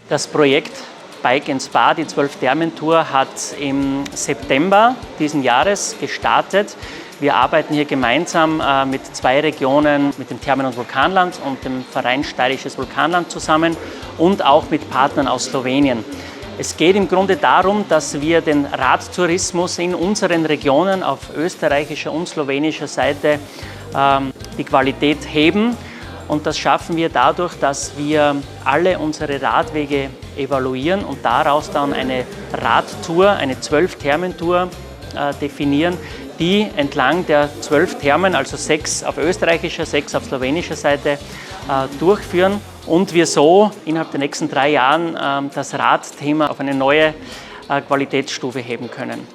Das Projekt Bike & Spa, die 12-Thermen-Tour, hat im September diesen Jahres gestartet. Wir arbeiten hier gemeinsam mit 2 Regionen, mit dem Thermen- und Vulkanland und dem Verein Steirisches Vulkanland zusammen und auch mit Partnern aus Slowenien. Es geht im Grunde darum, dass wir den Radtourismus in unseren Regionen auf österreichischer und slowenischer Seite die Qualität heben. Und das schaffen wir dadurch, dass wir alle unsere Radwege evaluieren und daraus dann eine Radtour, eine 12-Thermen-Tour definieren, die entlang der 12 Thermen, also 6 auf österreichischer, 6 auf slowenischer Seite, durchführen und wir so innerhalb der nächsten 3 Jahren das Radthema auf eine neue Qualitätsstufe heben können.